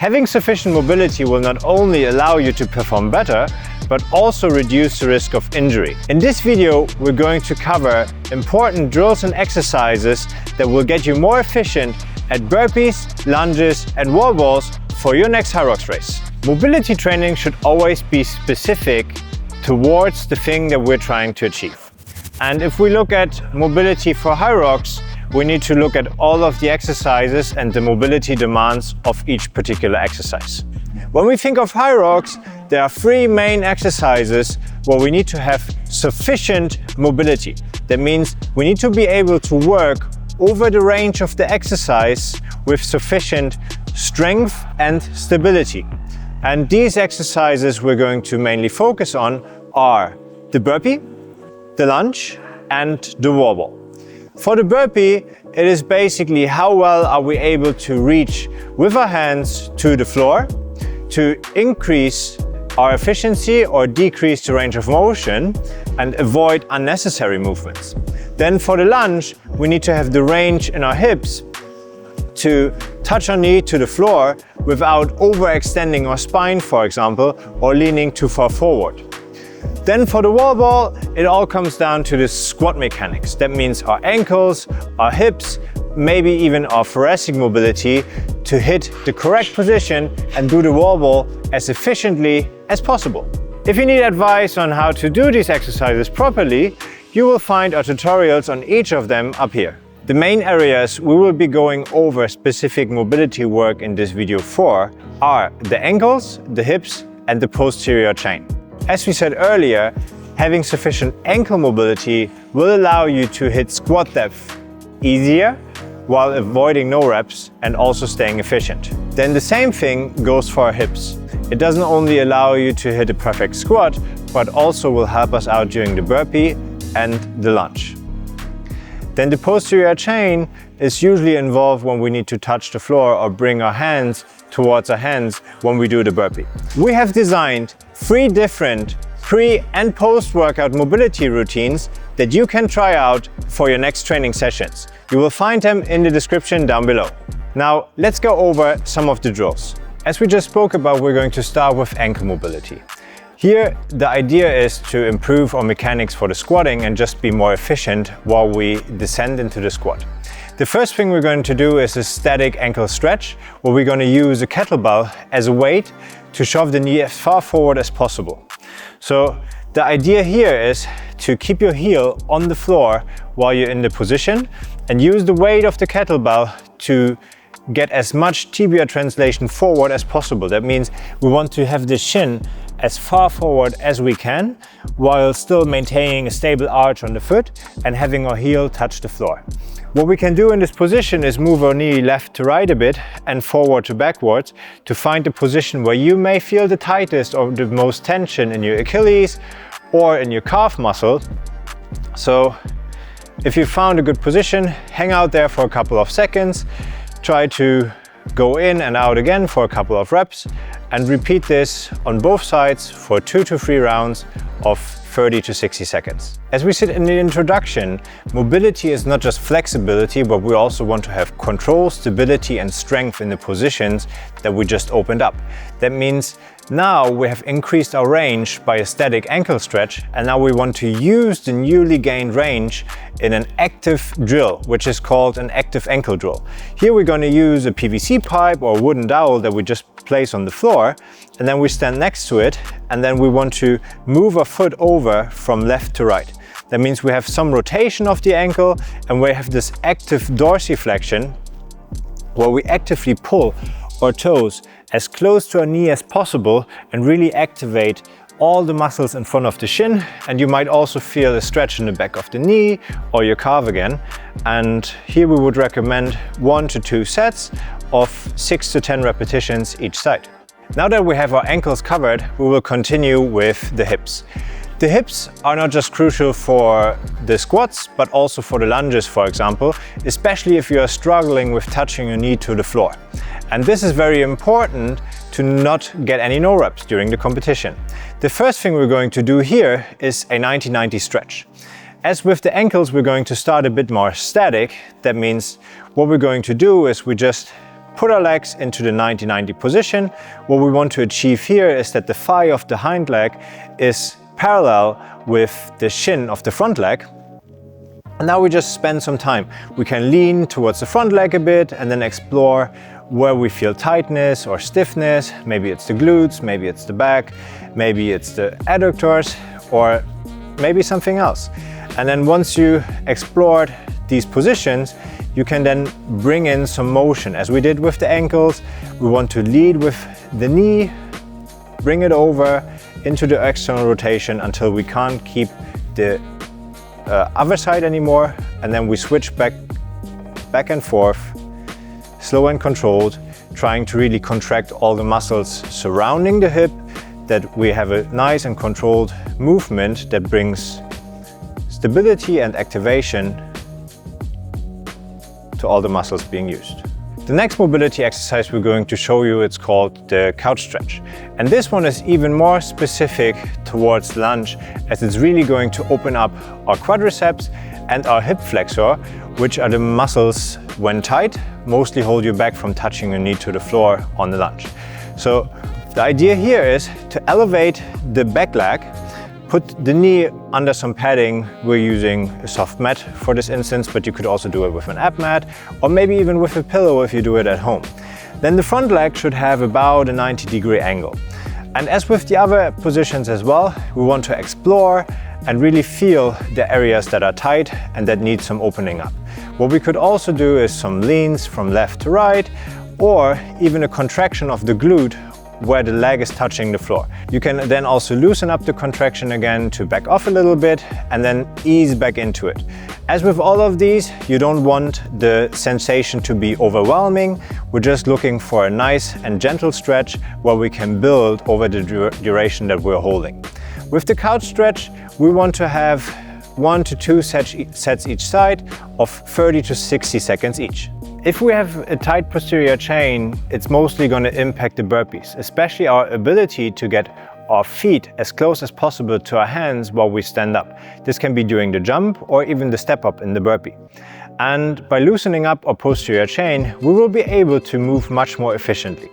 Having sufficient mobility will not only allow you to perform better, but also reduce the risk of injury. In this video, we're going to cover important drills and exercises that will get you more efficient at burpees, lunges and wall balls for your next Hyrox race. Mobility training should always be specific towards the thing that we're trying to achieve. And if we look at mobility for Hyrox, we need to look at all of the exercises and the mobility demands of each particular exercise. When we think of Hyrox, there are three main exercises where we need to have sufficient mobility. That means we need to be able to work over the range of the exercise with sufficient strength and stability. And these exercises we're going to mainly focus on are the burpee, the lunge and the wall ball. For the burpee, it is basically how well are we able to reach with our hands to the floor to increase our efficiency or decrease the range of motion and avoid unnecessary movements. Then for the lunge, we need to have the range in our hips to touch our knee to the floor without overextending our spine, for example, or leaning too far forward. Then for the wall ball, it all comes down to the squat mechanics. That means our ankles, our hips, maybe even our thoracic mobility to hit the correct position and do the wall ball as efficiently as possible. If you need advice on how to do these exercises properly, you will find our tutorials on each of them up here. The main areas we will be going over specific mobility work in this video for are the ankles, the hips and the posterior chain. As we said earlier, having sufficient ankle mobility will allow you to hit squat depth easier while avoiding no reps and also staying efficient. Then the same thing goes for our hips. It doesn't only allow you to hit a perfect squat, but also will help us out during the burpee and the lunge. Then the posterior chain is usually involved when we need to touch the floor or bring our hands towards our hands when we do the burpee. We have designed 3 different pre- and post-workout mobility routines that you can try out for your next training sessions. You will find them in the description down below. Now let's go over some of the drills. As we just spoke about, we're going to start with ankle mobility. Here, the idea is to improve our mechanics for the squatting and just be more efficient while we descend into the squat. The first thing we're going to do is a static ankle stretch, where we're going to use a kettlebell as a weight to shove the knee as far forward as possible. So the idea here is to keep your heel on the floor while you're in the position and use the weight of the kettlebell to get as much tibia translation forward as possible. That means we want to have the shin as far forward as we can while still maintaining a stable arch on the foot and having our heel touch the floor. What we can do in this position is move our knee left to right a bit and forward to backwards to find the position where you may feel the tightest or the most tension in your Achilles or in your calf muscle. So if you found a good position, hang out there for a couple of seconds, try to go in and out again for a couple of reps and repeat this on both sides for 2 to 3 rounds of 30 to 60 seconds. As we said in the introduction, mobility is not just flexibility, but we also want to have control, stability and strength in the positions that we just opened up. That means now we have increased our range by a static ankle stretch, and now we want to use the newly gained range in an active drill, which is called an active ankle drill. Here we're going to use a PVC pipe or a wooden dowel that we just place on the floor, and then we stand next to it, and then we want to move our foot over from left to right. That means we have some rotation of the ankle and we have this active dorsiflexion where we actively pull our toes as close to our knee as possible and really activate all the muscles in front of the shin. And you might also feel a stretch in the back of the knee or your calf again. And here we would recommend 1 to 2 sets of 6 to 10 repetitions each side. Now that we have our ankles covered, we will continue with the hips. The hips are not just crucial for the squats, but also for the lunges, for example, especially if you are struggling with touching your knee to the floor. And this is very important to not get any no reps during the competition. The first thing we're going to do here is a 90-90 stretch. As with the ankles, we're going to start a bit more static. That means what we're going to do is we just put our legs into the 90-90 position. What we want to achieve here is that the thigh of the hind leg is parallel with the shin of the front leg. And now we just spend some time. We can lean towards the front leg a bit and then explore where we feel tightness or stiffness. Maybe it's the glutes, maybe it's the back, maybe it's the adductors, or maybe something else. And then once you explored these positions, you can then bring in some motion. As we did with the ankles, we want to lead with the knee, bring it over into the external rotation until we can't keep the other side anymore, and then we switch back and forth, slow and controlled, trying to really contract all the muscles surrounding the hip, that we have a nice and controlled movement that brings stability and activation to all the muscles being used. The next mobility exercise we're going to show you, it's called the couch stretch. And this one is even more specific towards lunge, as it's really going to open up our quadriceps and our hip flexor, which are the muscles, when tight, mostly hold you back from touching your knee to the floor on the lunge. So the idea here is to elevate the back leg, put the knee under some padding. We're using a soft mat for this instance, but you could also do it with an ab mat, or maybe even with a pillow if you do it at home. Then the front leg should have about a 90-degree angle. And as with the other positions as well, we want to explore and really feel the areas that are tight and that need some opening up. What we could also do is some leans from left to right, or even a contraction of the glute where the leg is touching the floor. You can then also loosen up the contraction again to back off a little bit and then ease back into it. As with all of these, you don't want the sensation to be overwhelming. We're just looking for a nice and gentle stretch where we can build over the duration that we're holding. With the couch stretch, we want to have 1 to 2 sets each side of 30 to 60 seconds each. If we have a tight posterior chain, it's mostly going to impact the burpees, especially our ability to get our feet as close as possible to our hands while we stand up. This can be during the jump or even the step up in the burpee. And by loosening up our posterior chain, we will be able to move much more efficiently.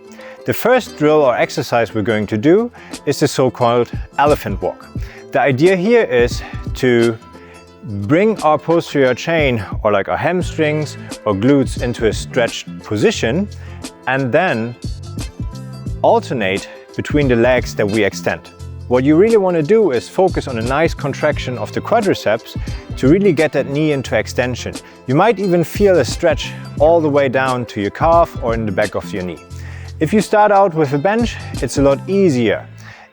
The first drill or exercise we're going to do is the so-called elephant walk. The idea here is to bring our posterior chain, or like our hamstrings or glutes, into a stretched position and then alternate between the legs that we extend. What you really want to do is focus on a nice contraction of the quadriceps to really get that knee into extension. You might even feel a stretch all the way down to your calf or in the back of your knee. If you start out with a bench, it's a lot easier.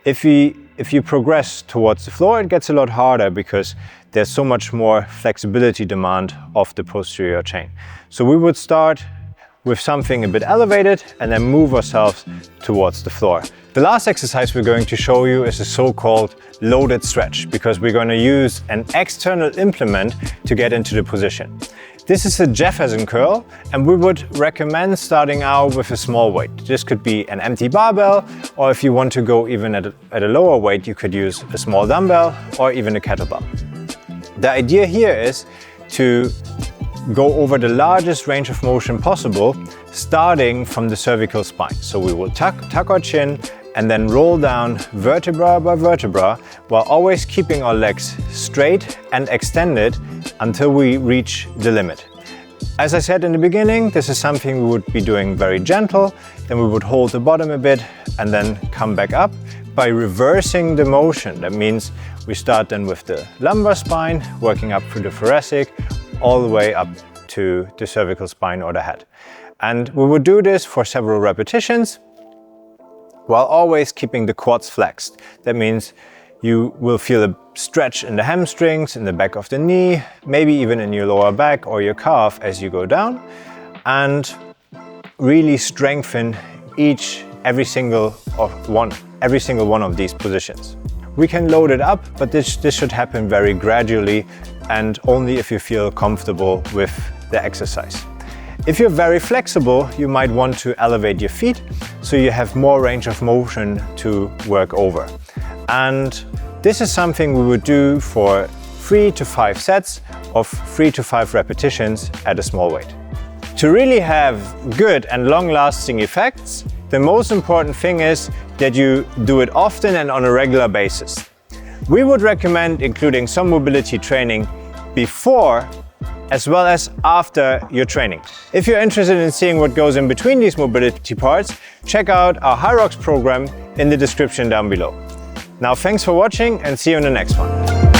If you progress towards the floor, it gets a lot harder because there's so much more flexibility demand of the posterior chain. So we would start with something a bit elevated and then move ourselves towards the floor. The last exercise we're going to show you is a so-called loaded stretch, because we're going to use an external implement to get into the position. This is a Jefferson curl, and we would recommend starting out with a small weight. This could be an empty barbell, or if you want to go even at a lower weight, you could use a small dumbbell or even a kettlebell. The idea here is to go over the largest range of motion possible, starting from the cervical spine. So we will tuck our chin and then roll down vertebra by vertebra, while always keeping our legs straight and extended until we reach the limit. As I said in the beginning, this is something we would be doing very gentle. Then we would hold the bottom a bit and then come back up by reversing the motion. That means we start then with the lumbar spine, working up through the thoracic, all the way up to the cervical spine or the head. And we would do this for several repetitions, while always keeping the quads flexed. That means you will feel a stretch in the hamstrings, in the back of the knee, maybe even in your lower back or your calf as you go down, and really strengthen every single one of these positions. We can load it up, but this should happen very gradually and only if you feel comfortable with the exercise. If you're very flexible, you might want to elevate your feet so you have more range of motion to work over. And this is something we would do for 3 to 5 sets of 3 to 5 repetitions at a small weight. To really have good and long-lasting effects, the most important thing is that you do it often and on a regular basis. We would recommend including some mobility training before as well as after your training. If you're interested in seeing what goes in between these mobility parts, check out our Hyrox program in the description down below. Now, thanks for watching and see you in the next one.